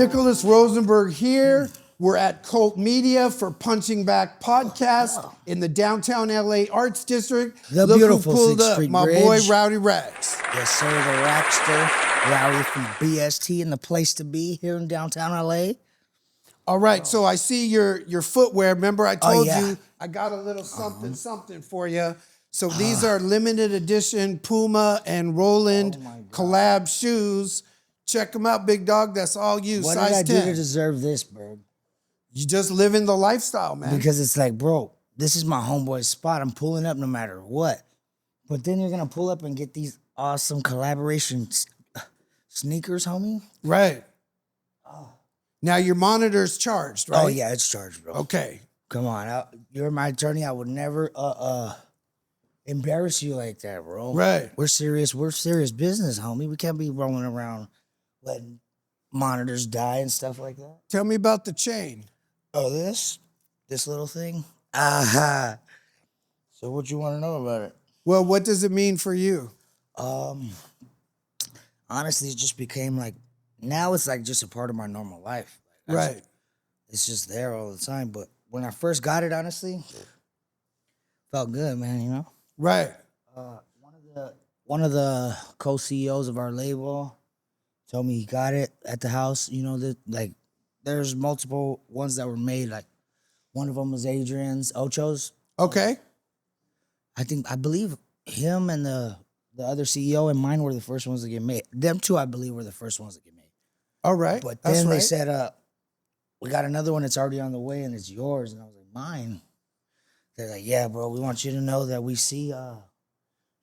Nicholas Rosenberg here. We're at Cult Media for Punching Back Podcast in the downtown LA Arts District. The Look beautiful who pulled 6th up, Street my Bridge. boy Rowdy Racks. Yes, sir, the Rackster, Rowdy from BST, and the place to be here in downtown LA. All right, so I see your footwear. Remember I told yeah. you I got a little something for you. So these are limited edition Puma and Roland collab shoes. Check them out, big dog. That's all you. What size did I 10. do to deserve this, Berg? You just living the lifestyle, man. Because it's like, bro, this is my homeboy's spot. I'm pulling up no matter what. But then you're going to pull up and get these awesome collaboration sneakers, homie? Right. Now your monitor's charged, right? Oh, yeah, it's charged, bro. Okay. Come on. You're my attorney. I would never embarrass you like that, bro. Right. We're serious. We're serious business, homie. We can't be rolling around letting monitors die and stuff like that. Tell me about the chain. Oh, this little thing? Aha. So what you want to know about it? Well, what does it mean for you? Honestly, it just became like, now it's like just a part of my normal life. Right. It's just there all the time. But when I first got it, honestly, felt good, man, you know? Right. One of the co-CEOs of our label told me he got it at the house. You know, that like there's multiple ones that were made. Like one of them was Adrian's, Ocho's. Okay. I believe him and the other CEO and mine were the first ones to get made. Them two, I believe, were the first ones to get made. All right. But That's then they right. said, we got another one that's already on the way and it's yours. And I was like, mine? They're like, yeah, bro, we want you to know that we see,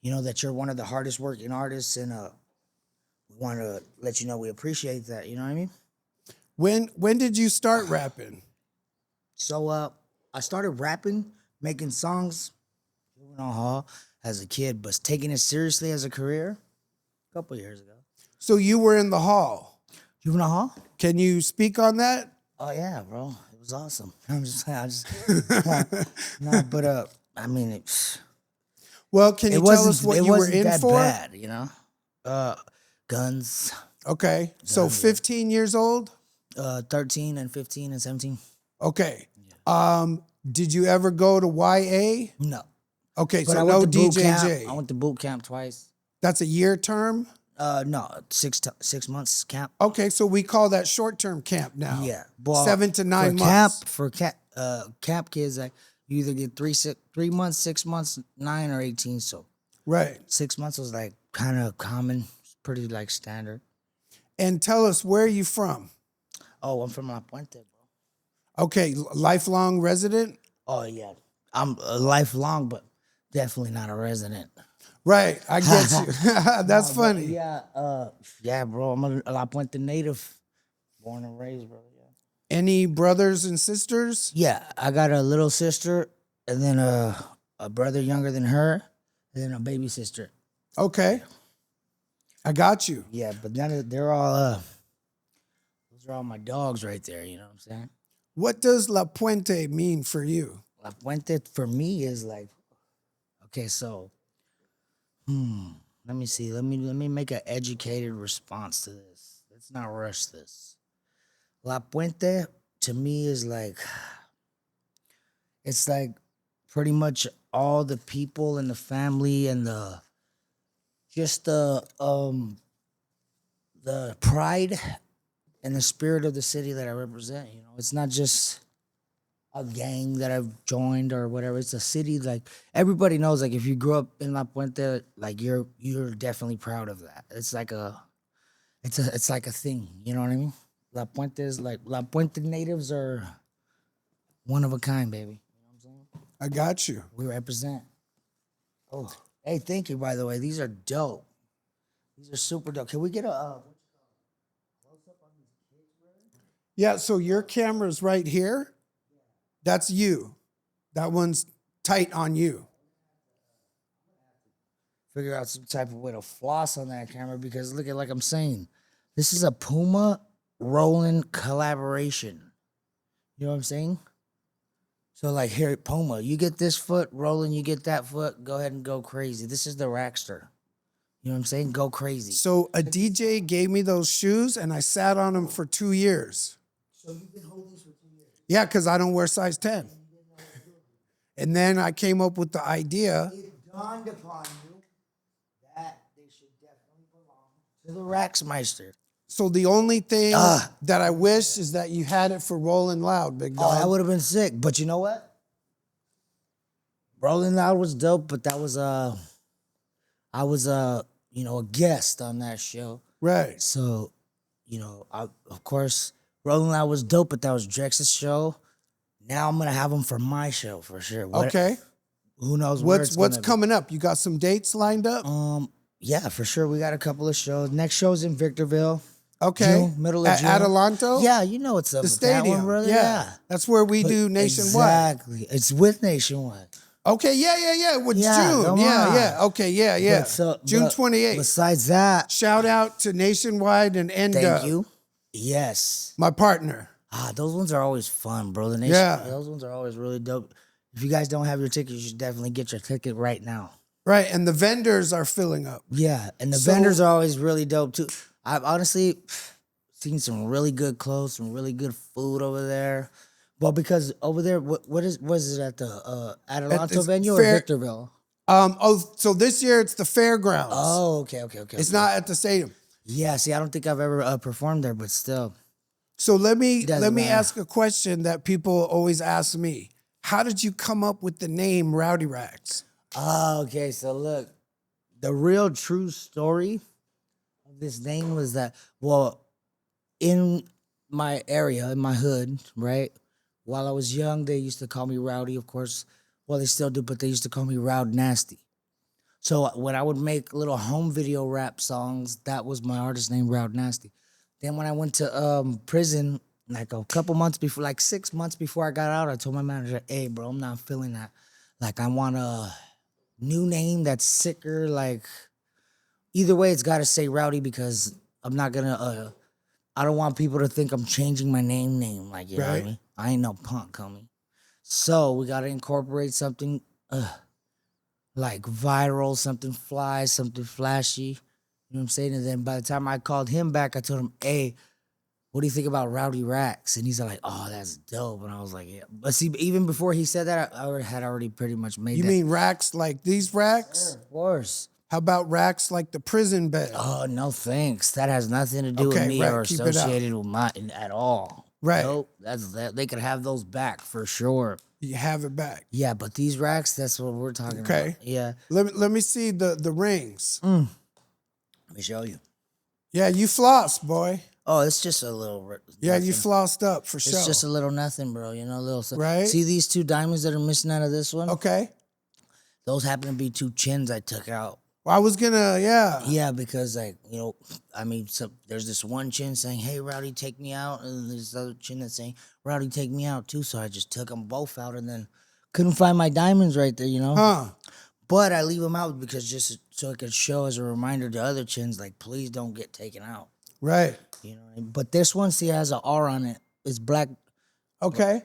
you know, that you're one of the hardest working artists and we want to let you know we appreciate that. You know what I mean? When did you start rapping? So I started rapping, making songs, as a kid, but taking it seriously as a career a couple years ago. So you were in the hall. Juvenile Hall? Can you speak on that? Oh yeah, bro. It was awesome. I'm just saying, no, but I mean, Well, can you tell us what you were in that for? bad, you know? Guns. Okay. So 15 years old? 13 and 15 and 17. Okay. Did you ever go to YA? No. Okay, But so I no went to boot DJJ. camp. I went to boot camp twice. That's a year term? No, 6 months camp. Okay, so we call that short-term camp now. Yeah. Well, 7 to 9 months. For camp kids, like, you either get 3 months, 6 months, 9 or 18. So Right. 6 months was like kind of common, pretty like standard. And tell us, where are you from? Oh, I'm from La Puente, bro. Okay, lifelong resident? Oh yeah, I'm a lifelong, but definitely not a resident. Right, I get you. That's funny. Yeah, bro. I'm a La Puente native, born and raised, bro. Yeah. Any brothers and sisters? Yeah, I got a little sister, and then a brother younger than her, and then a baby sister. Okay. I got you. Yeah, but they're all those are all my dogs right there. You know what I'm saying? What does La Puente mean for you? La Puente for me is like, okay, so, let me see. Let me make an educated response to this. Let's not rush this. La Puente to me is like, it's like pretty much all the people and the family and the pride and the spirit of the city that I represent. You know, it's not just a gang that I've joined or whatever. It's a city, like everybody knows. Like if you grew up in La Puente, like you're definitely proud of that. It's like it's like a thing. You know what I mean? La Puente is like La Puente natives are one of a kind, baby. You know what I'm saying? I got you. We represent. Oh, hey, thank you. By the way, these are dope. These are super dope. Can we get a Yeah, so your camera's right here. That's you. That one's tight on you. figure out some type of way to floss on that camera because look at, like I'm saying, this is a Puma Roland collaboration. You know what I'm saying? So like here at Puma, you get this foot, Roland, you get that foot, go ahead and go crazy. This is the Rackster. You You know what I'm saying? Go crazy. So a DJ gave me those shoes, and I sat on them for 2 years. So you've been holding these for 2 years? Yeah, because I don't wear size 10. And then I came up with the idea. It dawned upon you that they should definitely belong to the Racksmeister. So the only thing that I wish is that you had it for Rolling Loud, big dog. Oh, that would have been sick. But you know what? Rolling Loud was dope, but that was I was you know, a guest on that show. Right. So, you know, of course, Rolling Loud was dope, but that was Drex's show. Now I'm gonna have him for my show for sure. Okay. Who knows what's coming up? You got some dates lined up? Yeah, for sure. We got a couple of shows. Next show's in Victorville. Okay. June, middle of June. Adelanto? Yeah, you know what's up The with stadium. that one, brother. Yeah. That's where we do Nationwide. Exactly. It's with Nationwide. Okay, yeah. With Yeah, June. come Yeah. on. Okay, yeah. June 28th. Besides that, Shout out to Nationwide and thank you. Yes. my partner. Those ones are always fun, bro. Those ones are always really dope. If you guys don't have your ticket, you should definitely get your ticket right now. Right, and the vendors are filling up. Yeah, and the vendors are always really dope too. I've honestly seen some really good clothes, some really good food over there. Well, because over there, was it at the Adelanto venue or Victorville? So this year it's the fairgrounds. Oh, okay. It's not at the stadium. Yeah, see, I don't think I've ever performed there, but still. So let me matter. ask a question that people always ask me. How did you come up with the name Rowdy Racks? Oh, okay. So look, the real true story of this name was that, well, in my area, in my hood, right? While I was young, they used to call me Rowdy, of course. Well, they still do, but they used to call me Rowd Nasty. So when I would make little home video rap songs, that was my artist name, Rowd Nasty. Then when I went to prison, like a couple months before, like 6 months before I got out, I told my manager, hey, bro, I'm not feeling that. Like, I want a new name that's sicker. Like, either way, it's got to say Rowdy because I'm not going to, I don't want people to think I'm changing my name. Like, you know what I mean? I ain't no punk, homie. So we got to incorporate something like viral, something fly, something flashy. You know what I'm saying? And then by the time I called him back, I told him, hey, what do you think about Rowdy Racks? And he's like, oh, that's dope. And I was like, yeah. But see, even before he said that, I had already pretty much made You that. mean racks like these racks? Sure, of course. How about racks like the prison bed? Oh, no thanks. That has nothing to do with me or keep it out. associated with mine at all. Right. Nope. That's that. They could have those back for sure. You have it back. Yeah, but these racks, that's what we're talking about. Yeah. Let me see the rings. Let me show you. Yeah, you floss, boy. Oh, it's just a little. Yeah, nothing. you flossed up for sure. It's just a little nothing, bro. You know, a little. Right. See these two diamonds that are missing out of this one? Okay. Those happen to be two chins I took out. Well, I was gonna, Yeah, because like, you know, I mean, so there's this one chin saying, hey, Rowdy, take me out. And there's this other chin that's saying, Rowdy, take me out too. So I just took them both out and then couldn't find my diamonds right there, you know? Huh. But I leave them out because just so it could show as a reminder to other chins, like, please don't get taken out. Right. You know what I mean? But this one, see, has an R on it. It's black. Okay.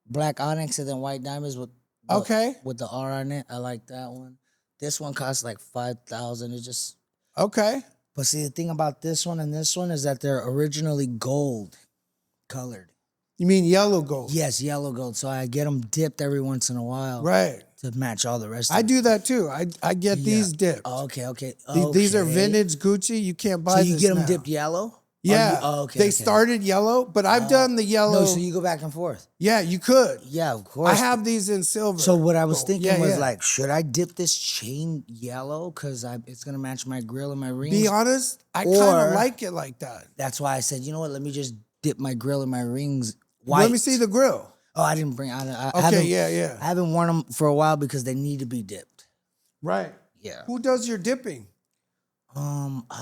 Black onyx and then white diamonds with the R on it. I like that one. This one costs like $5,000. It's just okay. But see, the thing about this one and this one is that they're originally gold colored. You mean yellow gold? Yes, yellow gold. So I get them dipped every once in a while, Right. to match all the rest. I do that too. I get these dipped. Oh, okay. These are vintage Gucci. You can't buy. So you this get them now. dipped yellow. Yeah. They started yellow, but I've done the yellow. No, so you go back and forth. Yeah, you could. Yeah, of course. I have these in silver. So what I was thinking was yeah. like, should I dip this chain yellow because it's gonna match my grill and my rings? Be honest, I kind of like it like that. That's why I said, you know what? Let me just dip my grill and my rings white. Let me see the grill. Oh, I didn't bring. I haven't worn them for a while because they need to be dipped. Right. Yeah. Who does your dipping?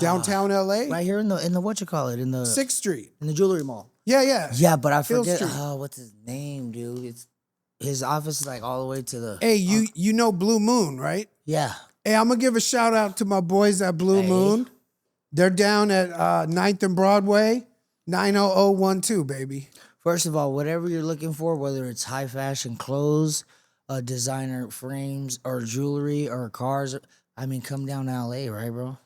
Downtown LA? Right here in the what you call it, in the 6th Street. in the jewelry mall. Yeah. Yeah, but I Hill forget. Street. Oh, what's his name, dude? It's his office is like all the way to the. Hey, you know Blue Moon, right? Yeah. Hey, I'm gonna give a shout out to my boys at Blue Moon. They're down at 9th and Broadway, 90012, baby. First of all, whatever you're looking for, whether it's high fashion clothes, designer frames, or jewelry, or cars, I mean, come down to LA, right, bro?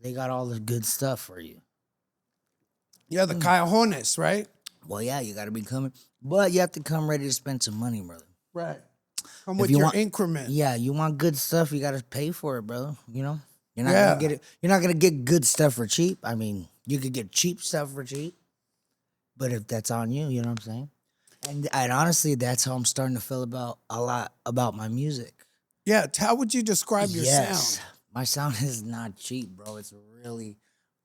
they got all the good stuff for you. Yeah, the cajones, right? Well, yeah, you got to be coming, but you have to come ready to spend some money, brother. Right. Come If with you your want- increment. Yeah, you want good stuff, you got to pay for it, brother. You know, you're not Yeah. gonna get it. You're not gonna get good stuff for cheap. I mean, you could get cheap stuff for cheap, but if that's on you, you know what I'm saying. And honestly, that's how I'm starting to feel about a lot about my music. Yeah. How would you describe your sound? My sound is not cheap, bro. It's really,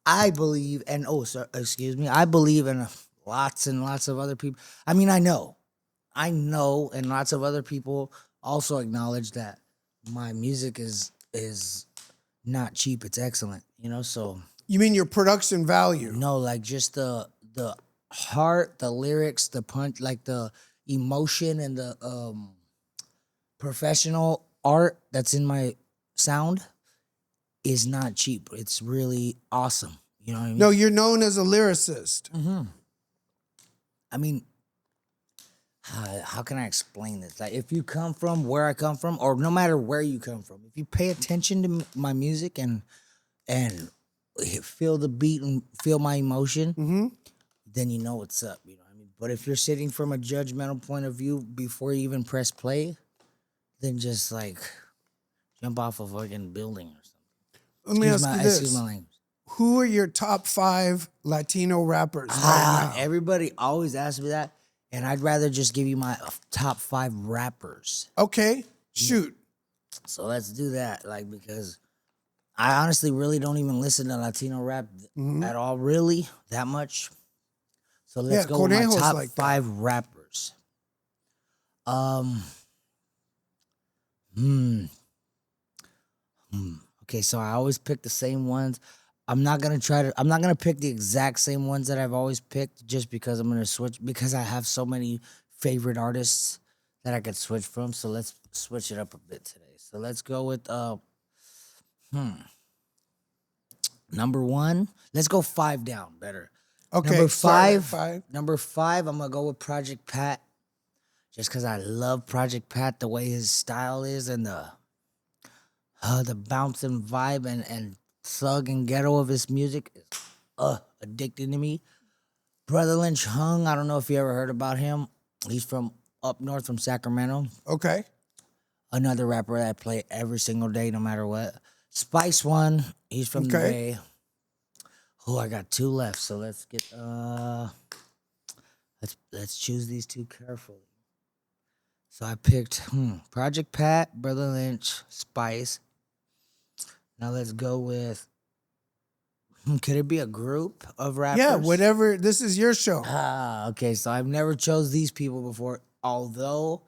I believe, and excuse me, I believe in lots and lots of other people. I mean, I know, and lots of other people also acknowledge that my music is not cheap. It's excellent, you know. So You mean your production value? no, like just the heart, the lyrics, the punch, like the emotion and the professional art that's in my sound is not cheap. It's really awesome. You know what I mean? No, you're known as a lyricist. I mean, how can I explain this? Like, if you come from where I come from, or no matter where you come from, if you pay attention to my music and feel the beat and feel my emotion, then you know what's up. You know what I mean? But if you're sitting from a judgmental point of view before you even press play, then just like jump off a fucking building or something. Let me ask you Excuse this. my language. Who are your top 5 Latino rappers right now? Everybody always asks me that, and I'd rather just give you my top 5 rappers. Okay, shoot. So let's do that, like, because I honestly really don't even listen to Latino rap at all, really, that much. So let's go with my Conejo's top like that. 5 rappers. Okay, so I always pick the same ones. I'm not gonna pick the exact same ones that I've always picked just because I'm gonna switch, because I have so many favorite artists that I could switch from. So let's switch it up a bit today. So let's go with number 1. Let's go 5 down, better. Okay, Number start at 5. Number 5, I'm gonna go with Project Pat. Just because I love Project Pat, the way his style is, and the bouncing vibe and thug and ghetto of his music is addicting to me. Brother Lynch Hung, I don't know if you ever heard about him. He's from up north from Sacramento. Okay. Another rapper that I play every single day, no matter what. Spice One, he's from the Bay. Oh, I got 2 left, so let's get let's choose these 2 carefully. So I picked Project Pat, Brother Lynch, Spice. Now let's go with, could it be a group of rappers? Yeah, whatever. This is your show. Okay, so I've never chose these people before, although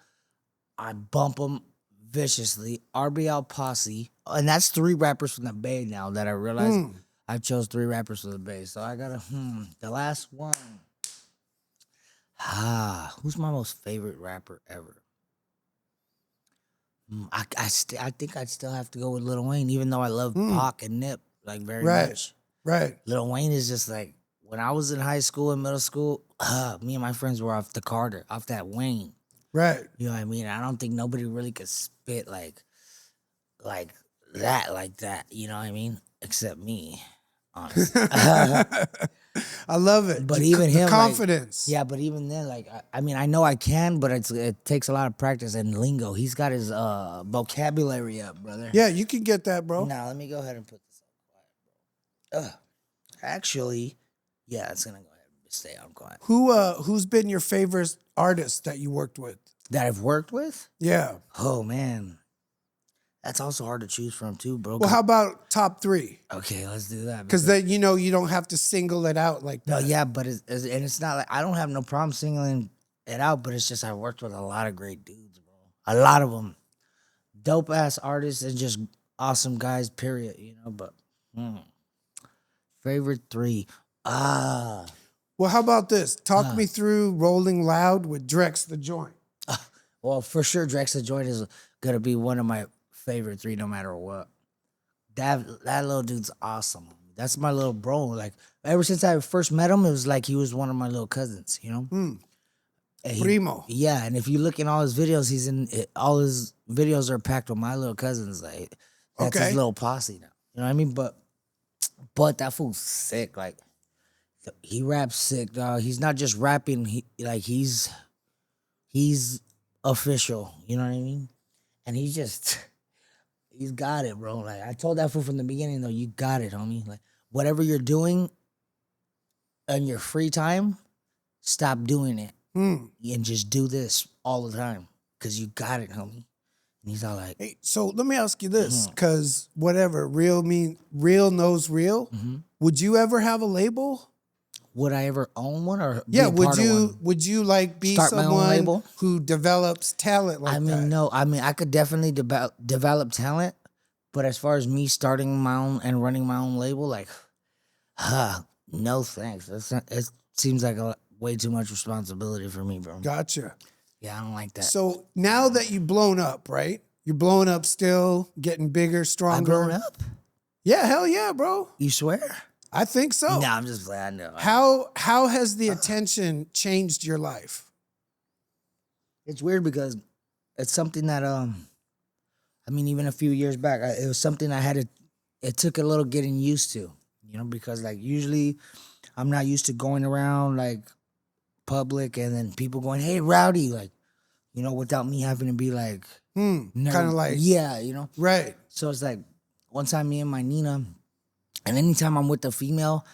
I bump them viciously. RBL Posse, and that's 3 rappers from the Bay now that I realized I chose 3 rappers from the Bay. So I gotta, the last one. Who's my most favorite rapper ever? I think I'd still have to go with Lil Wayne, even though I love Pac and Nip like very much. Right. Lil Wayne is just like, when I was in high school and middle school, me and my friends were off the Carter, off that Wayne. Right. You know what I mean? I don't think nobody really could spit like that. You know what I mean? Except me, honestly. I love it. But even him, confidence. Like, yeah, but even then, like, I mean, I know I can, but it takes a lot of practice and lingo. He's got his vocabulary up, brother. Yeah, you can get that, bro. Now, let me go ahead and put this on quiet, bro. Actually, yeah, it's gonna go ahead and stay on quiet. Who's been your favorite artist that you worked with? That I've worked with? Yeah. Oh, man. That's also hard to choose from, too, bro. Well, how about top 3? Okay, let's do that. Because then, you don't have to single it out like that. No, yeah, but it's not like, I don't have no problem singling it out, but it's just I worked with a lot of great dudes, bro. A lot of them. Dope-ass artists and just awesome guys, period, but favorite 3. Well, how about this? Talk me through Rolling Loud with Drex the Joint. Well, for sure, Drex the Joint is going to be one of my favorite 3 no matter what. That little dude's awesome. That's my little bro. Like, ever since I first met him, it was like he was one of my little cousins, Primo. Yeah, and if you look in all his videos, all his videos are packed with my little cousins. Like, that's his little posse now. You know what I mean? But But that fool's sick. Like, he raps sick, dog. He's not just rapping. He's official. You know what I mean? And he's got it, bro. Like, I told that fool from the beginning, though, you got it, homie. Like, whatever you're doing in your free time, stop doing it and just do this all the time, because you got it, homie. And he's all like, Hey, so let me ask you this, because whatever, real knows real. Would you ever have a label? would I ever own one or be Yeah, a part of one? would you like be Start my own someone label? who develops talent like that? No. I mean, I could definitely develop talent, but as far as me starting my own and running my own label, like, no thanks. It seems like way too much responsibility for me, bro. Gotcha. Yeah, I don't like that. So now that you've blown up, right? You're blowing up still, getting bigger, I stronger. blown up? Yeah, hell yeah, bro. You swear? I think so. No, I'm just playing. I know. How has the attention changed your life? It's weird because it's something that I mean, even a few years back, it was something I had to. It took a little getting used to, because like usually, I'm not used to going around like public and then people going, "Hey, Rowdy," like, without me having to be like, Kind of like, yeah, right. So it's like one time me and my Nina, and anytime I'm with a female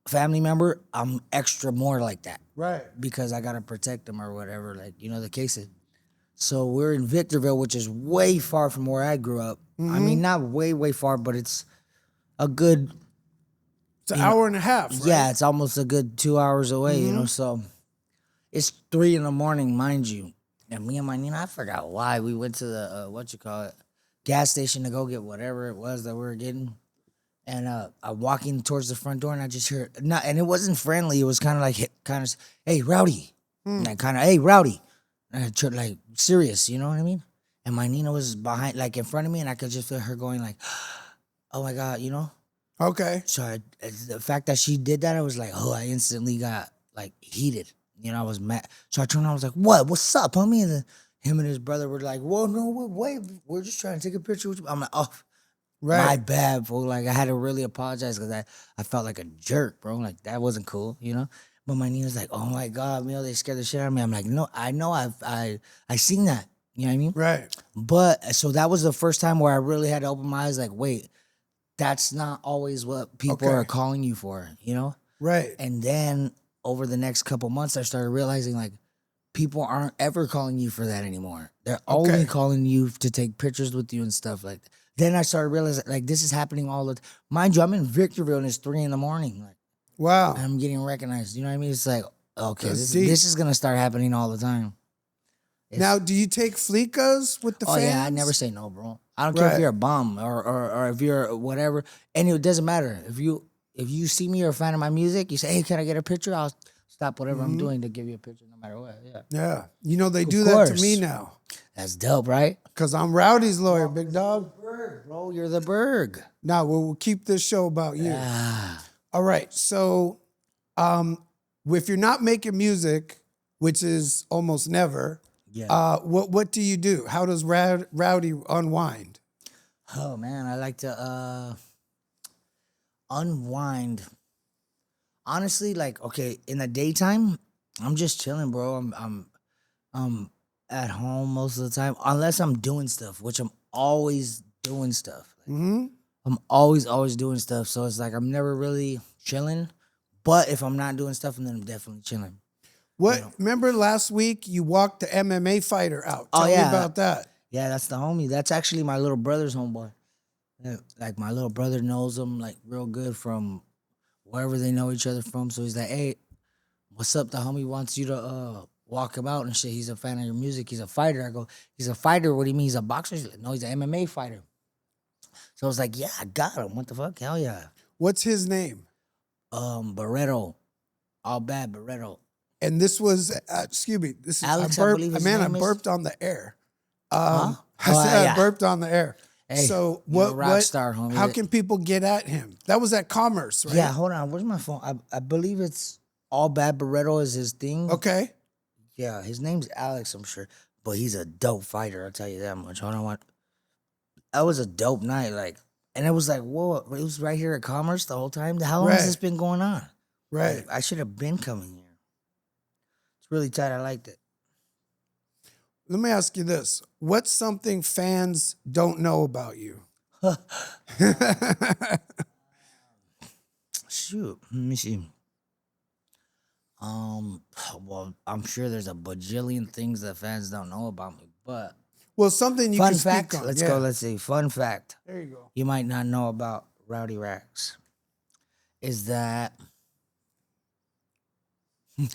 family member, I'm extra more like that. Right. Because I gotta protect them or whatever, like, the case is. So we're in Victorville, which is way far from where I grew up. I mean, not way, way far, but it's a good... It's an hour and a half, right? Yeah, it's almost a good 2 hours away, so it's 3 a.m, mind you. And me and my Nina, I forgot why, we went to the, gas station to go get whatever it was that we were getting. And I'm walking towards the front door, and I just hear, and it wasn't friendly. It was kind of like, hey, Rowdy. And I kind of, hey, Rowdy. And I turned, like, serious, you know what I mean? And my Nina was behind, like, in front of me, and I could just feel her going, like, oh, my God, Okay. So the fact that she did that, I was like, I instantly got, like, heated. I was mad. So I turned around, I was like, what? What's up, homie? And then him and his brother were like, whoa, no, wait. We're just trying to take a picture with you. I'm like, oh. Right. My bad, fool. Like, I had to really apologize because I felt like a jerk, bro. Like, that wasn't cool, But my Nina's like, oh my God, they scared the shit out of me. I'm like, no, I know, I seen that. You know what I mean? Right. But so that was the first time where I really had to open my eyes. Like, wait, that's not always what people are calling you for, Right. And then over the next couple months, I started realizing like people aren't ever calling you for that anymore. They're only calling you to take pictures with you and stuff like that. Then I started realizing, like, this is happening all the time. Mind you, I'm in Victorville and it's 3 a.m. Like, wow. I'm getting recognized. You know what I mean? It's like, okay, this deep. is going to start happening all the time. Now, do you take fleekas with the fans? Oh, yeah, I never say no, bro. I don't care if you're a bum or if you're whatever. And it doesn't matter. If you see me or a fan of my music, you say, hey, can I get a picture? I'll stop whatever I'm doing to give you a picture no matter what. Yeah. Yeah. They do that to me now. That's dope, right? Because I'm Rowdy's lawyer, big dog. Bro, you're the Berg. Now, we'll keep this show about you. All right. So, if you're not making music, which is almost never, what do you do? How does Rowdy unwind? Oh, man, I like to unwind. Honestly, like, okay, in the daytime, I'm just chilling, bro. I'm at home most of the time, unless I'm doing stuff, which I'm always doing stuff. Like, I'm always doing stuff. So it's like I'm never really chilling. But if I'm not doing stuff, then I'm definitely chilling. Remember last week you walked the MMA fighter out? Tell me about that. Yeah, that's the homie. That's actually my little brother's homeboy. Yeah, like, my little brother knows him like real good from wherever they know each other from. So he's like, hey, what's up? The homie wants you to walk him out and shit. He's a fan of your music. He's a fighter. I go, he's a fighter? What do you mean? He's a boxer? He's like, no, he's an MMA fighter. So I was like, yeah, I got him. What the fuck? Hell yeah. What's his name? Barreto. All bad, Barreto. And this was, excuse me, this is Alex, I I believe his man, I name is? burped on the air. Huh? I said yeah. I burped on the air. Hey, so you're a rock star, homie. How can people get at him? That was at Commerce, right? Yeah, hold on. Where's my phone? I believe it's All Bad Barreto is his thing. Okay. Yeah, his name's Alex, I'm sure. But he's a dope fighter, I'll tell you that much. Hold on, what? That was a dope night. Like, And it was like, whoa, it was right here at Commerce the whole time. How long has this been going on? Right. Like, I should have been coming here. It's really tight. I liked it. Let me ask you this. What's something fans don't know about you? Shoot. Let me see. Well, I'm sure there's a bajillion things that fans don't know about me, but well, something you fun can fact. speak on. Let's go. Let's see. Fun fact. There you go. You might not know about Rowdy Racks is that I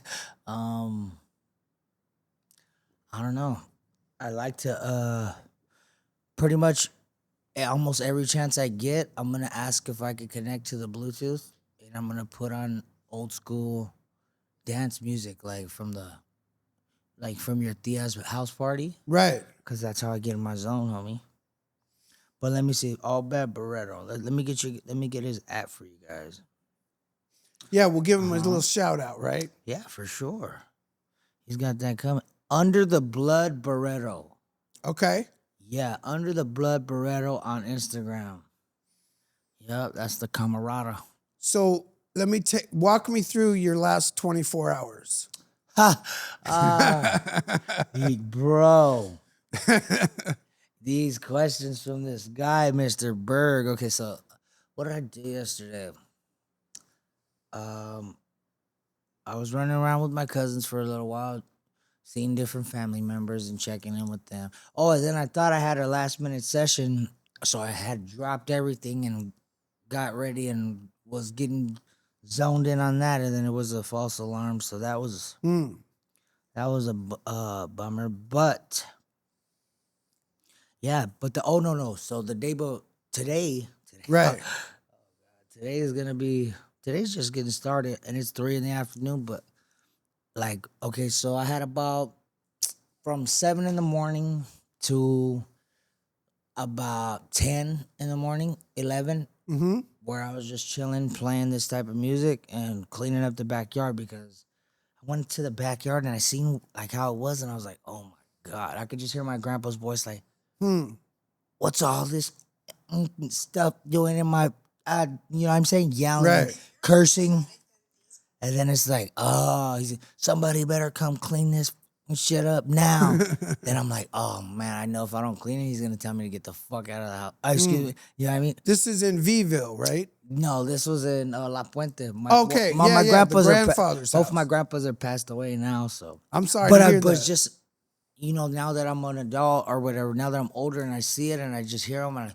don't know. I like to pretty much almost every chance I get, I'm gonna ask if I could connect to the Bluetooth, and I'm gonna put on old school dance music, like from your tia's house party, Right. because that's how I get in my zone, homie. But let me see, All Bad Barreto. Let me get his app for you guys. Yeah, we'll give him a little shout out, right? Yeah, for sure. He's got that coming. Under the Blood Barreto. Okay. Yeah, Under the Blood Barreto on Instagram. Yep, that's the camarada. So let me walk me through your last 24 hours. Bro. These questions from this guy, Mr. Berg. Okay, so what did I do yesterday? I was running around with my cousins for a little while, seeing different family members and checking in with them. Oh, and then I thought I had a last minute session, so I had dropped everything and got ready and was getting zoned in on that, and then it was a false alarm. So that was a bummer. But yeah, but so the day, today, Right. Today's just getting started, and it's 3 PM. But like, okay, so I had about from 7 AM to about 10 AM, 11, where I was just chilling, playing this type of music and cleaning up the backyard, because I went to the backyard and I seen like how it was, and I was like, oh my God, I could just hear my grandpa's voice like, what's all this stuff doing in my, you know what I'm saying, yelling, Right. cursing. And then it's like, oh, somebody better come clean this shit up now. Then I'm like, oh man, I know if I don't clean it, he's gonna tell me to get the fuck out of the house. Excuse me, you know what I mean? This is in Vville, right? No, this was in La Puente. Okay, my grandpas the grandfather's both house. my grandpas are passed away now, so I'm sorry to hear that. Just, you know, now that I'm an adult or whatever, now that I'm older and I see it and I just hear them, and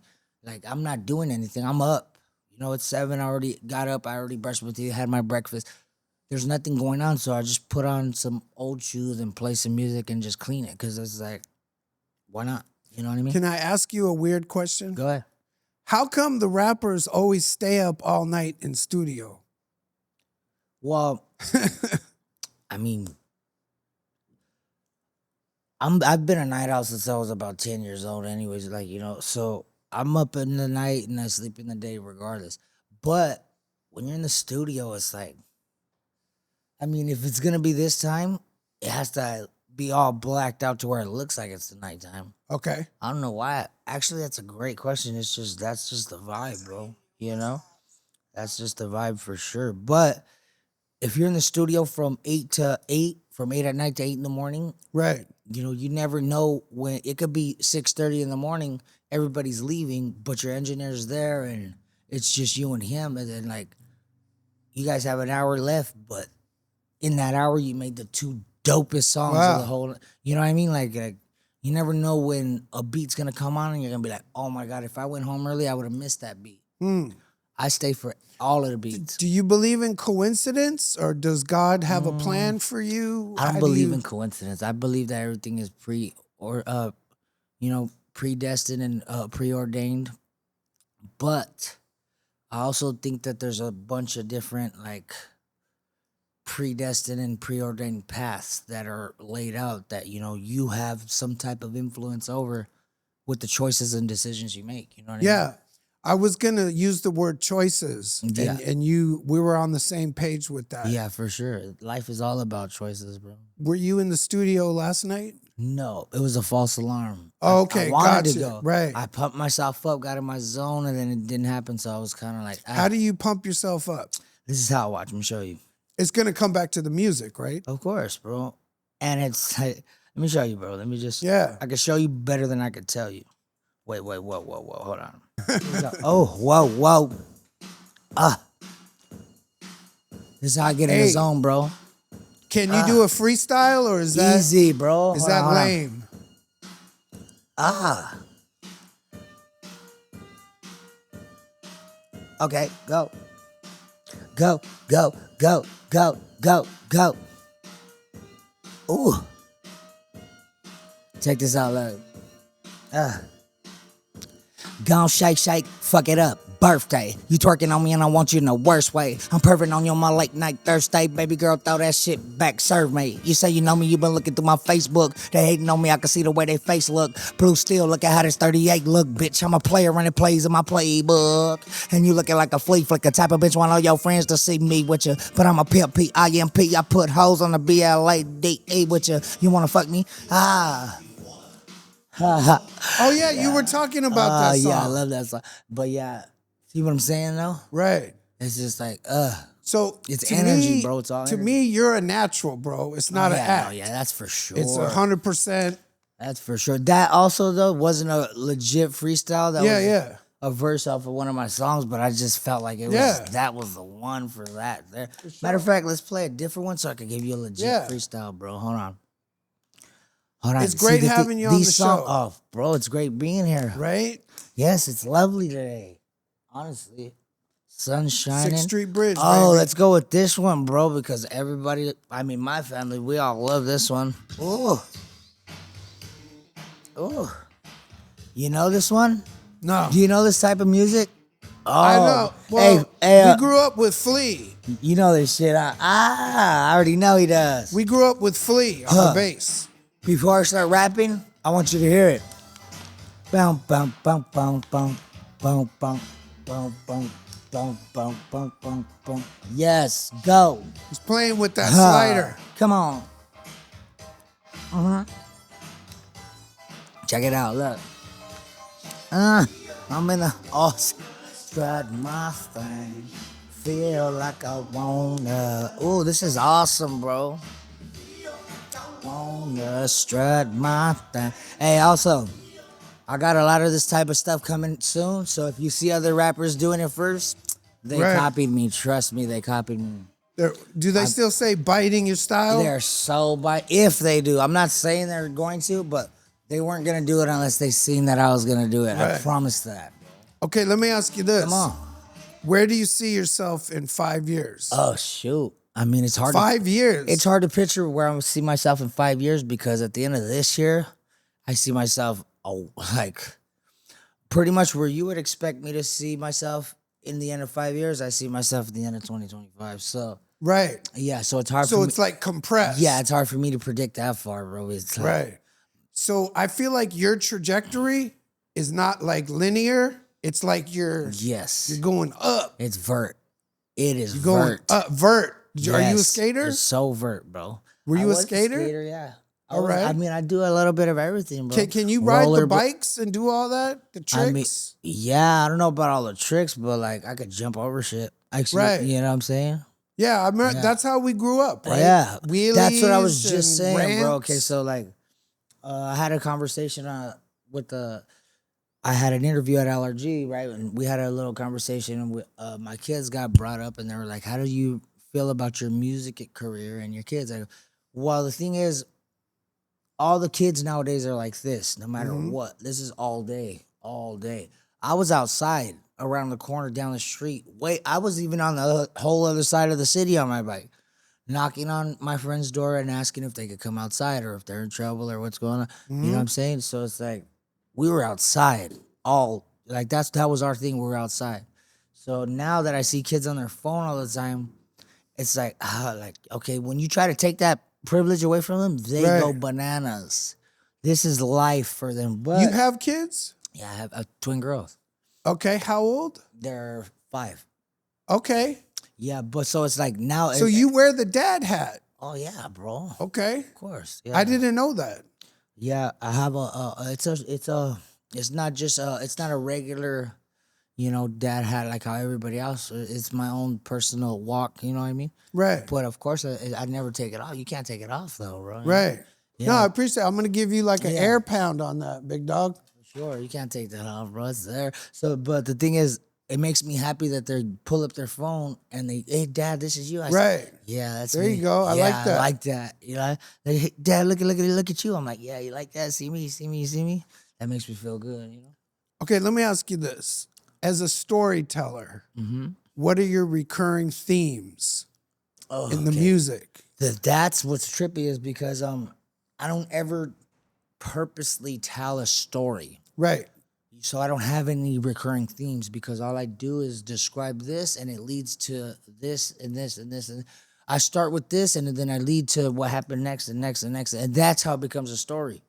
I'm not doing anything. I'm up. You know, it's 7. I already got up. I already brushed my teeth, had my breakfast. There's nothing going on, so I just put on some old shoes and play some music and just clean it, because it's like, why not? You know what I mean? Can I ask you a weird question? Go ahead. How come the rappers always stay up all night in studio? Well, I mean, I've been a night owl since I was about 10 years old anyways, like, you know, so I'm up in the night and I sleep in the day regardless. But when you're in the studio, it's like, I mean, if it's going to be this time, it has to be all blacked out to where it looks like it's the nighttime. Okay. I don't know why. Actually, that's a great question. That's just the vibe, bro. You know? That's just the vibe for sure. But if you're in the studio from 8 at night to 8 in the morning, right? You know, you never know when it could be 6:30 in the morning. Everybody's leaving, but your engineer's there, and it's just you and him. And then like, you guys have an hour left, but in that hour, you made the 2 dopest songs of the whole. You know what I mean? Like you never know when a beat's gonna come on, and you're gonna be like, "Oh my God! If I went home early, I would have missed that beat." I stay for all of the beats. Do you believe in coincidence, or does God have a plan for you? I don't believe in coincidence. I believe that everything is predestined and preordained. But I also think that there's a bunch of different like predestined and preordained paths that are laid out that, you know, you have some type of influence over with the choices and decisions you make. You know what I mean? Yeah. I was gonna use the word choices, Yeah. and we were on the same page with that. Yeah, for sure. Life is all about choices, bro. Were you in the studio last night? No, it was a false alarm. Oh, I okay, wanted gotcha. to go. Right. I pumped myself up, got in my zone, and then it didn't happen. So I was kind of like, How do you pump yourself up? this is how I watch. Let me show you. It's gonna come back to the music, right? Of course, bro. And it's like, let me show you, bro. Let me just. Yeah. I can show you better than I could tell you. Wait, whoa. Hold on. Oh, whoa. This is how I get in the Hey. zone, bro. Can you do a freestyle, or is that Easy, bro. Is Hold that on. lame? Okay, go. Go. Ooh. Check this out, look. Gon' shake, fuck it up. Birthday. You twerking on me and I want you in the worst way. I'm perfect on you on my late night Thursday. Baby girl, throw that shit back, serve me. You say you know me, you been looking through my Facebook. They hating on me, I can see the way they face look. Blue steel, look at how this 38 look, bitch. I'm a player running plays in my playbook. And you looking like a flea flicker type of bitch, want all your friends to see me with you. But I'm a pimp, P-I-M-P. I put hoes on the B-L-A-D-E with you. You wanna fuck me? Oh yeah, you were talking about that song. Yeah, I love that song. But yeah, see what I'm saying though? Right. It's just like, So it's to energy, me, bro. It's all to energy. me, you're a natural, bro. It's not an act. Yeah, that's for sure. It's 100%. That's for sure. That also though wasn't a legit freestyle. That was a verse off of one of my songs, but I just felt like it was that was the one for that. There. Matter of fact, let's play a different one so I can give you a legit freestyle, bro. Hold on. It's great having you on the show. Oh, bro, it's great being here. Right? Yes, it's lovely today. Honestly. Sun's shining. 6th Street Bridge, Oh, baby. let's go with this one, bro, because everybody, I mean, my family, we all love this one. Ooh. You know this one? No. Do you know this type of music? Oh, I know. Well, hey, we grew up with Flea. you know this shit. I already know he does. We grew up with Flea on the bass. Before I start rapping, I want you to hear it. Boom, boom, boom, boom, boom, boom, boom, boom, boom, boom, boom, boom, boom, boom. Yes, go. He's playing with that slider. Come on. Check it out, look. I'm in the strut my thing. Feel like I wanna. Ooh, this is awesome, bro. Wanna strut my thing. Hey, also, I got a lot of this type of stuff coming soon. So if you see other rappers doing it first, they copied me. Trust me, they copied me. Do they still say biting your style? They're so if they do. I'm not saying they're going to, but they weren't gonna do it unless they seen that I was gonna do it. I promise that. Okay, let me ask you this. Come on. Where do you see yourself in 5 years? Oh shoot. I mean, it's hard. 5 years. It's hard to picture where I'm gonna see myself in 5 years because at the end of this year, I see myself like pretty much where you would expect me to see myself in the end of 5 years. I see myself at the end of 2025. So right. yeah, so it's hard. So for it's me, like compressed. yeah, it's hard for me to predict that far, bro. It's like, Right. So I feel like your trajectory is not like linear. It's like you're going up. It's vert. It is You're going vert. up. Vert. Are you a Yes, skater? It's so vert, bro. Were you I a was skater? Yeah. All right. I mean, I do a little bit of everything, bro. Can you ride the Rollerbla- bikes and do all that? The tricks? I mean, yeah, I don't know about all the tricks, but like I could jump over shit. Actually, Right. You know what I'm saying? Yeah, I remember that's how we grew up, right? Yeah. Wheelies. That's what I was just and saying, bro. ramps. Okay, so like I had a conversation I had an interview at LRG, right? And we had a little conversation and my kids got brought up and they were like, how do you feel about your music career and your kids? I go, well, the thing is, all the kids nowadays are like this, no matter what. This is all day, all day. I was outside around the corner down the street. I was even on the whole other side of the city on my bike, knocking on my friend's door and asking if they could come outside or if they're in trouble or what's going on. You know what I'm saying? So it's like we were outside that was our thing. We were outside. So now that I see kids on their phone all the time, it's like okay, when you try to take that privilege away from them, they go bananas. This is life for them. But You have kids? yeah, I have twin girls. Okay, how old? They're 5. Okay. Yeah, but so it's like now. So you wear the dad hat. Oh yeah, bro. Okay. Of course. Yeah. I didn't know that. Yeah, I have it's not just it's not a regular, dad hat like how everybody else. It's my own personal walk. You know what I mean? Right. But of course, I never take it off. You can't take it off though, bro. Right. No, I Yeah, appreciate it. I'm gonna give you like an yeah. air pound on that, big dog. Sure, you can't take that off, bro. It's there. So, but the thing is, it makes me happy that they pull up their phone and hey, Dad, this is you. I say, Right. yeah, that's There me. you go. I Yeah, like that. I like that. Like, hey, Dad, look at you. I'm like, yeah, you like that? See me, see me, see me. That makes me feel good. Okay, let me ask you this. As a storyteller, Mm-hmm. what are your recurring themes Oh, in the okay. music? That's what's trippy is because I don't ever purposely tell a story. Right. So I don't have any recurring themes because all I do is describe this and it leads to this and this and this. And I start with this and then I lead to what happened next and next and next. And that's how it becomes a story.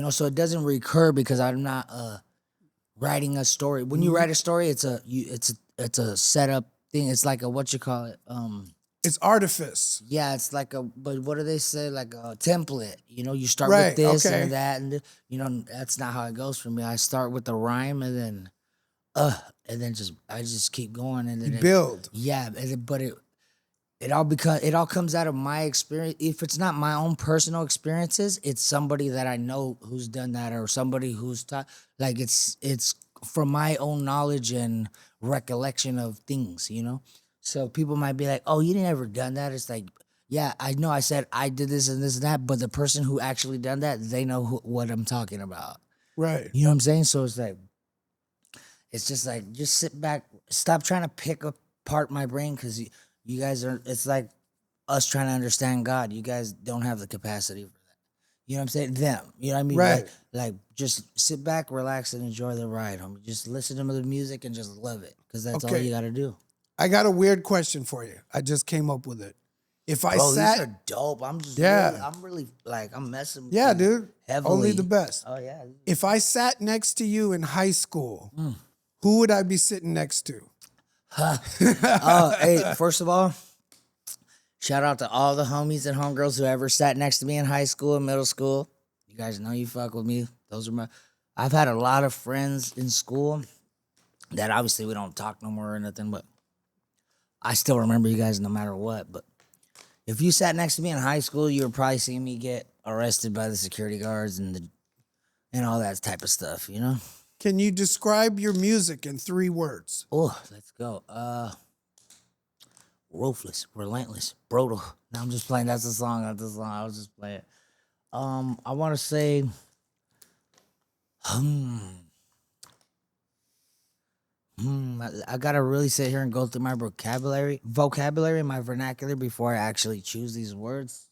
So it doesn't recur because I'm not writing a story. When you write a story, it's a setup thing. It's like a what you call it. It's artifice. Yeah, it's like but what do they say? Like a template. You start Right, with this okay. and that, and that's not how it goes for me. I start with the rhyme and then, and then I just keep going and then You build. yeah, but it all comes out of my experience. If it's not my own personal experiences, it's somebody that I know who's done that or somebody who's taught. Like it's from my own knowledge and recollection of things. So people might be like, "Oh, you didn't ever done that." It's like, yeah, I know. I said I did this and this and that, but the person who actually done that, they know what I'm talking about. Right. You know what I'm saying? So it's just like, just sit back, stop trying to pick apart my brain because you guys are. It's like us trying to understand God. You guys don't have the capacity for that. You know what I'm saying? Them. You know what I mean? Right. Like just sit back, relax, and enjoy the ride, homie. Just listen to the music and just love it because that's all Okay. you got to do. I got a weird question for you. I just came up with it. If I Bro, sat, these are dope. I'm just I'm really like I'm messing with yeah, you dude, heavily. only the best. Oh yeah. If I sat next to you in high school, who would I be sitting next to? Hey, first of all, shout out to all the homies and homegirls who ever sat next to me in high school and middle school. You guys know you fuck with me. Those are I've had a lot of friends in school that obviously we don't talk no more or nothing, but I still remember you guys no matter what. But if you sat next to me in high school, you would probably see me get arrested by the security guards and all that type of stuff, Can you describe your music in 3 words? Oh, let's go. Ruthless, relentless, brutal. No, I'm just playing. That's the song. That's the song. I was just playing. I want to say, I gotta really sit here and go through my vocabulary, my vernacular before I actually choose these words.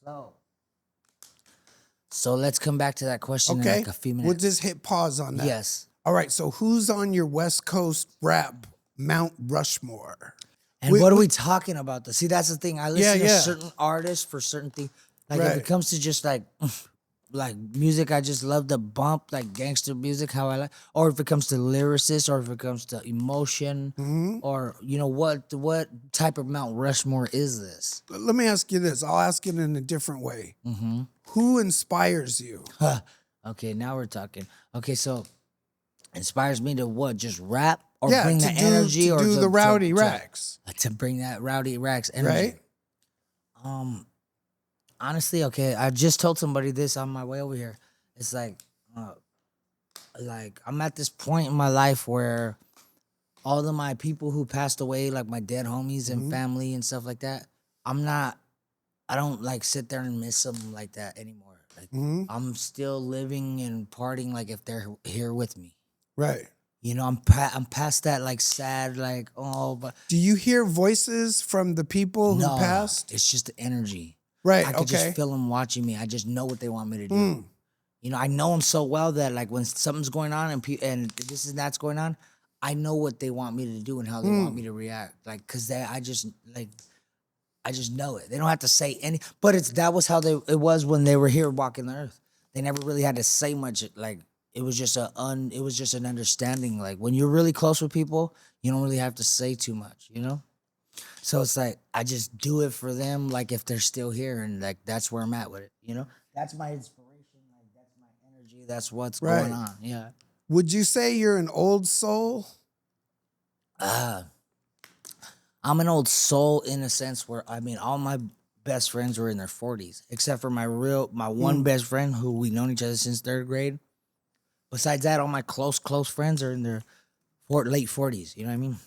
So let's come back to that question in Okay. like a few We'll minutes. just hit pause on that. Yes. All right. So who's on your West Coast rap Mount Rushmore? And what are we talking about? See, that's the thing. I listen to yeah. certain artists for certain things. Like if Right. it comes to just like music, I just love the bump, like gangster music, how I like. Or if it comes to lyricists, or if it comes to emotion, or what type of Mount Rushmore is this? Let me ask you this. I'll ask it in a different way. Who inspires you? Okay, now we're talking. Okay, so inspires me to what? Just rap or Yeah, bring to the do- energy to or do the Rowdy to- Racks. to bring that Rowdy Racks energy. Right? Honestly, okay, I just told somebody this on my way over here. It's like I'm at this point in my life where all of my people who passed away, like my dead homies and family and stuff like that, I don't like sit there and miss them like that anymore. Like I'm still living and partying like if they're here with me. Right. I'm past that like sad like but Do you hear voices from the people who no, passed? it's just the energy. Right. I could Okay. just feel them watching me. I just know what they want me to do. I know them so well that like when something's going on and this and that's going on, I know what they want me to do and how they want me to react. Like, cause I just know it. They don't have to say any, but that was how it was when they were here walking the earth. They never really had to say much. Like it was just an understanding. Like when you're really close with people, you don't really have to say too much, So it's like I just do it for them, like if they're still here, and like that's where I'm at with it. That's my inspiration, like that's my that's what's going on. Yeah. Would you say you're an old soul? I'm an old soul in a sense where, I mean, all my best friends were in their 40s, except for my one best friend who we known each other since 3rd grade. Besides that, all my close friends are in their late 40s. You know what I mean?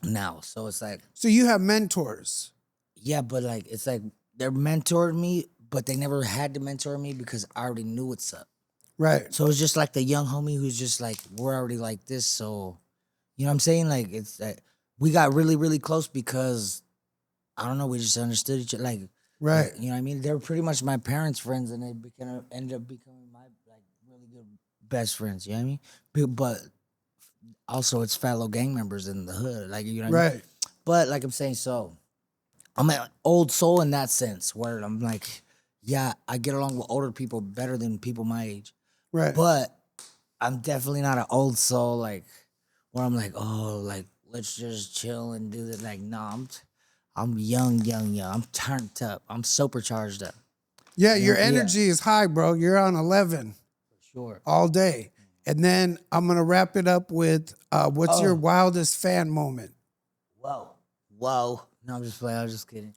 Now, so it's like. So you have mentors. Yeah, but like, it's like they're mentored me, but they never had to mentor me because I already knew what's up. Right. So it's just like the young homie who's just like, we're already like this. So, you know what I'm saying? Like, it's like, we got really, really close because, I don't know, we just understood each other. Like, right. You know what I mean? They were pretty much my parents' friends, and they ended up becoming my like really good best friends. You know what I mean? But also, it's fellow gang members in the hood. Like, you know what I mean? But like I'm saying, so I'm an old soul in that sense, where I'm like, yeah, I get along with older people better than people my age. Right. But I'm definitely not an old soul, like, where I'm like, oh, like, let's just chill and do this. Like, no, I'm young. I'm turned up. I'm supercharged up. Yeah, your energy is high, bro. You're on 11. For sure. All day. And then I'm going to wrap it up with what's your wildest fan moment? Whoa. No, I'm just playing. I was just kidding.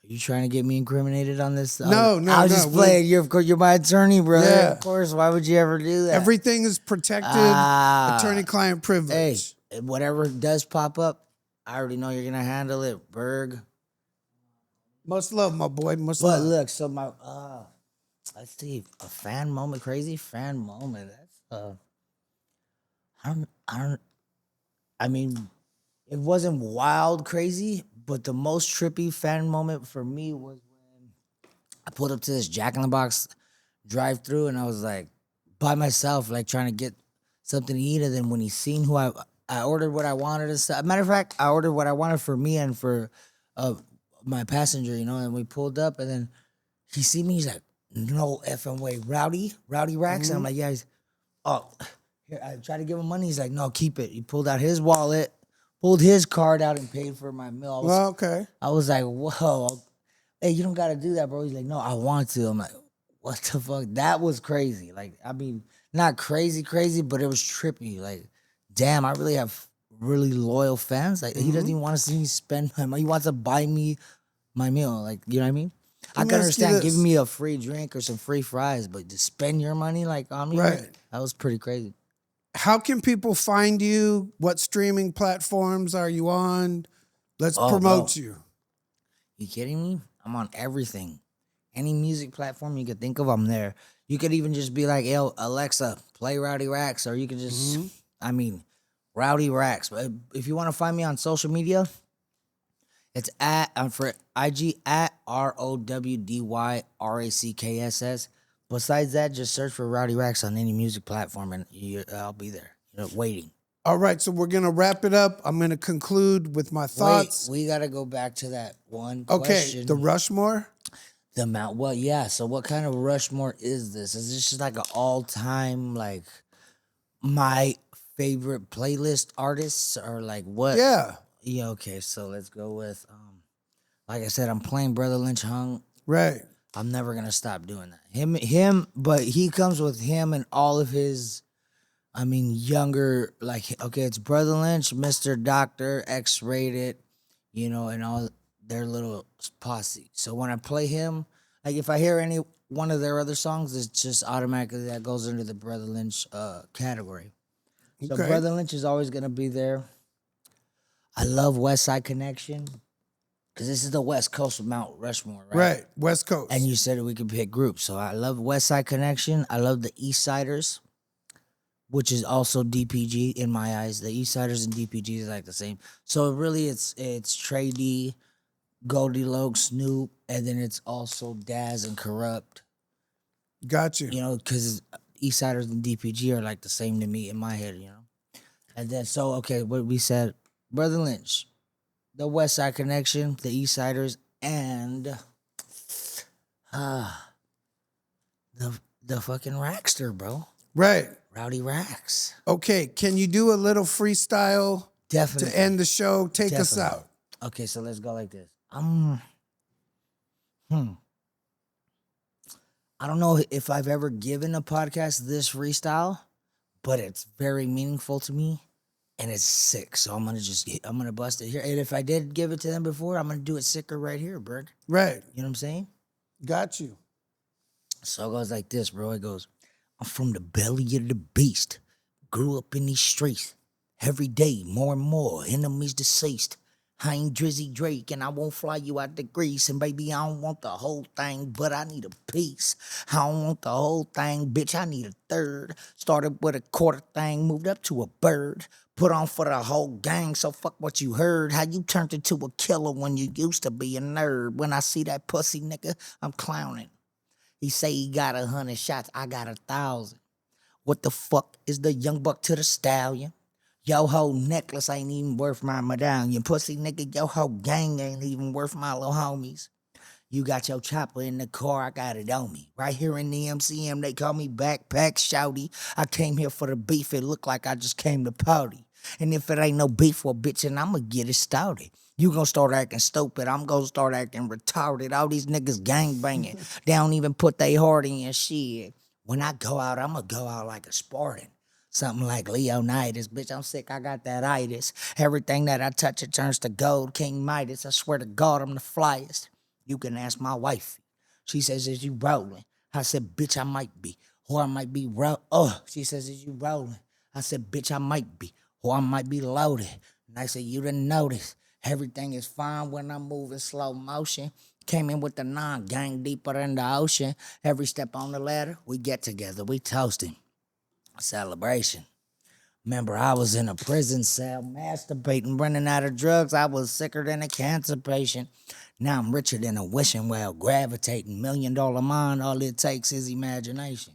Are you trying to get me incriminated on this? No. I was just playing. You're my attorney, brother. Yeah. Of course. Why would you ever do that? Everything is protected. Attorney-client privilege. Hey, whatever does pop up, I already know you're gonna handle it, Berg. Much love, my boy. Much But love. look, so my let's see, a fan moment, crazy fan moment. That's I mean, it wasn't wild crazy, but the most trippy fan moment for me was when I pulled up to this Jack in the Box drive-through, and I was like by myself, like trying to get something to eat, and then when he seen who I ordered what I wanted and stuff. Matter of fact, I ordered what I wanted for me and for my passenger, you know, and we pulled up, and then he see me, he's like, no effing way, Rowdy Racks, and I'm like, yeah, he's, oh, here, I tried to give him money, he's like, no, keep it. He pulled out his wallet, pulled his card out and paid for my meal. I was like, whoa, hey, you don't gotta do that, bro. He's like, no, I want to. I'm like, what the fuck? That was crazy. Like, I mean, not crazy, but it was trippy. Like, damn, I really have really loyal fans. Like, he doesn't even want to see me spend my money. He wants to buy me my meal. Like, you know what I mean? I can understand giving me a free drink or some free fries, but to spend your money like on me, that was pretty crazy. How can people find you? What streaming platforms are you on? Let's promote you. You kidding me? I'm on everything. Any music platform you could think of, I'm there. You could even just be like, yo, Alexa, play Rowdy Racks, or you could just, I mean, Rowdy Racks. But if you want to find me on social media, it's for IG at ROWDYRACKSS. Besides that, just search for Rowdy Racks on any music platform, and I'll be there, waiting. All right, so we're going to wrap it up. I'm going to conclude with my thoughts. Wait, we got to go back to that one question. Okay, the Rushmore? The Mount, well, yeah, so what kind of Rushmore is this? Is this just like an all-time, like, my favorite playlist artists, or like what? Yeah. Yeah, okay, so let's go with, like I said, I'm playing Brother Lynch Hung. Right. I'm never going to stop doing that. Him, but he comes with him and all of his, I mean, younger, like, okay, it's Brother Lynch, Mr. Doctor, X-Rated, you know, and all their little posse. So when I play him, like if I hear any one of their other songs, it's just automatically that goes into the Brother Lynch category. So Brother Lynch is always going to be there. I love West Side Connection because this is the West Coast of Mount Rushmore, right? Right, West Coast. And you said we could pick groups. So I love West Side Connection. I love the East Siders, which is also DPG in my eyes. The East Siders and DPG is like the same. So really it's Trey D, Goldie Loke, Snoop, and then it's also Daz and Corrupt. Got you. You know, because East Siders and DPG are like the same to me in my head, you know. And then, so, okay, what we said, Brother Lynch, the West Side Connection, the East Siders, and the fucking Rackster, bro. Right. Rowdy Racks. Okay, can you do a little freestyle Definitely. to end the show? Take us out. Okay, so let's go like this. I don't know if I've ever given a podcast this freestyle, but it's very meaningful to me and it's sick. So I'm gonna bust it here. And if I did give it to them before, I'm gonna do it sicker right here, Berg. Right. You know what I'm saying? Got you. So it goes like this, bro. It goes, I'm from the belly of the beast. Grew up in these streets. Every day, more and more, enemies deceased. I ain't Drizzy Drake and I won't fly you out to Greece. And baby, I don't want the whole thing, but I need a piece. I don't want the whole thing, bitch, I need a third. Started with a quarter thing, moved up to a bird. Put on for the whole gang, so fuck what you heard. How you turned into a killer when you used to be a nerd. When I see that pussy nigga, I'm clowning. He say he got 100 shots, I got 1,000. What the fuck is the young buck to the stallion? Yo whole necklace ain't even worth my medallion. Pussy nigga, yo whole gang ain't even worth my little homies. You got your chopper in the car, I got it on me. Right here in the MCM, they call me Backpack Shouty. I came here for the beef, it look like I just came to party. And if it ain't no beef, well, bitch, and I'ma get it started. You gon' start acting stupid, I'm gon' start acting retarded. All these niggas gang banging, they don't even put they heart in shit. When I go out, I'ma go out like a Spartan. Something like Leonidas, bitch, I'm sick, I got that itis. Everything that I touch, it turns to gold, King Midas. I swear to God, I'm the flyest. You can ask my wife. She says, is you rolling? I said, bitch, I might be. Or I might be she says, is you rolling? I said, bitch, I might be. Or I might be loaded. And I said, you didn't notice. Everything is fine when I'm moving slow motion. Came in with the gang deeper in the ocean. Every step on the ladder, we get together, we toasting. Celebration. Remember, I was in a prison cell, masturbating, running out of drugs. I was sicker than a cancer patient. Now I'm richer than a wishing well, gravitating, $1 million mind. All it takes is imagination.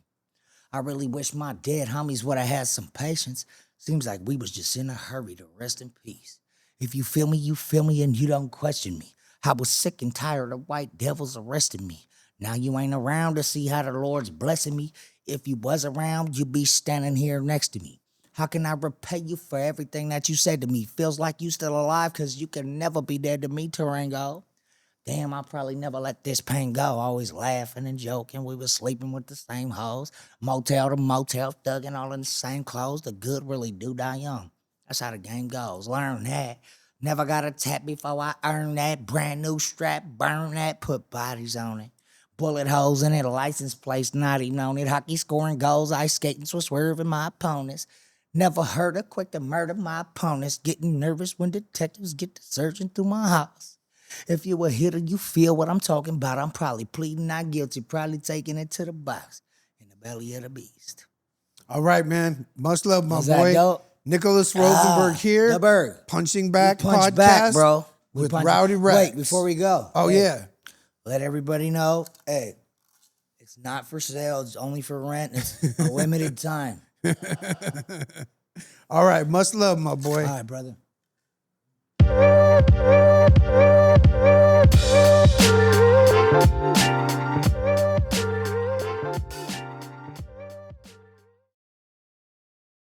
I really wish my dead homies would have had some patience. Seems like we was just in a hurry to rest in peace. If you feel me, and you don't question me. I was sick and tired of white devils arresting me. Now you ain't around to see how the Lord's blessing me. If you was around, you'd be standing here next to me. How can I repay you for everything that you said to me? Feels like you still alive because you can never be dead to me, Tarango. Damn, I probably never let this pain go. Always laughing and joking. We was sleeping with the same hoes. Motel to motel, thugging all in the same clothes. The good really do die young. That's how the game goes. Learn that. Never got a tap before I earn that. Brand new strap, burn that, put bodies on it. Bullet holes in it, license plates not even on it. Hockey scoring goals, ice skating, so swerving my opponents. Never heard her quick to murder my opponents. Getting nervous when detectives get to searching through my house. If you a hitter, you feel what I'm talking about. I'm probably pleading not guilty, probably taking it to the box in the belly of the beast. All right, man. Much love, my Is boy. that dope? Nicholas Rosenberg here. The Berg. Punching Back Punch podcast back, bro. with Rowdy Racks. Wait, before we go. Oh, hey, yeah. Let everybody know, hey, it's not for sale. It's only for rent. It's a limited time. All right. Much love, my boy. All right, brother.